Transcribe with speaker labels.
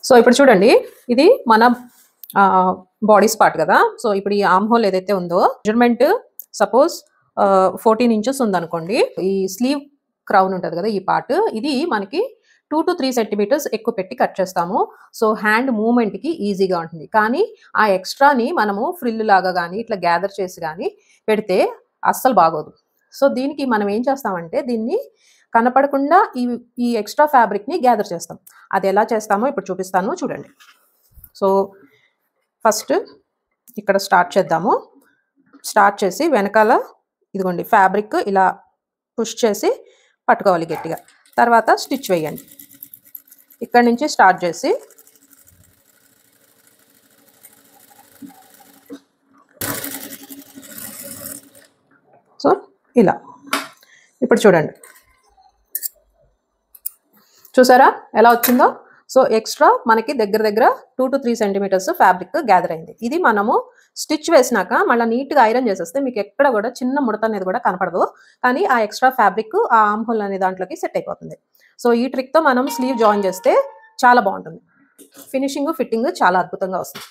Speaker 1: So ఇప్పుడు చూడండి, ఇది మన బాడీ స్పాట్ కదా. సో ఇప్పుడు ఈ ఆర్మ్ హోల్ ఏదైతే ఉందో మెజర్మెంట్ సపోజ్ 14 ఇంచెస్ ఉందనుకోండి. ఈ స్లీవ్ క్రౌన్ ఉంటుంది కదా, ఈ పార్ట్, ఇది మనకి 2 to 3 సెంటీమీటర్స్ ఎక్కువ పెట్టి కట్ చేస్తాము. సో హ్యాండ్ మూవ్మెంట్కి ఈజీగా ఉంటుంది. కానీ ఆ ఎక్స్ట్రాని మనము ఫ్రిల్ లాగా కానీ ఇట్లా గ్యాదర్ చేసి కానీ పెడితే అస్సలు బాగోదు. సో దీనికి మనం ఏం చేస్తామంటే దీన్ని కనపడకుండా ఈ ఎక్స్ట్రా ఫ్యాబ్రిక్ని గ్యాదర్ చేస్తాం. అది ఎలా చేస్తామో ఇప్పుడు చూపిస్తాను, చూడండి. సో ఫస్ట్ ఇక్కడ స్టార్ట్ చేద్దాము. స్టార్ట్ చేసి వెనకాల ఇదిగోండి ఫ్యాబ్రిక్ ఇలా పుష్ చేసి పట్టుకోవాలి గట్టిగా. తర్వాత స్టిచ్ వేయండి. ఇక్కడ నుంచి స్టార్ట్ చేసి సో ఇలా ఇప్పుడు చూడండి, చూసారా ఎలా వచ్చిందో. సో ఎక్స్ట్రా మనకి దగ్గర 2 to 3 సెంటీమీటర్స్ ఫ్యాబ్రిక్ గ్యాదర్ అయింది. ఇది మనము స్టిచ్ వేసినాక మళ్ళీ నీట్గా ఐరన్ చేసేస్తే మీకు ఎక్కడ కూడా చిన్న ముడత అనేది కూడా కనపడదు. కానీ ఆ ఎక్స్ట్రా ఫ్యాబ్రిక్ ఆ ఆర్మ్ హోల్ అనే దాంట్లోకి సెట్ అయిపోతుంది. సో ఈ ట్రిక్తో మనం స్లీవ్ జాయిన్ చేస్తే చాలా బాగుంటుంది. ఫినిషింగ్ ఫిట్టింగ్ చాలా అద్భుతంగా వస్తుంది.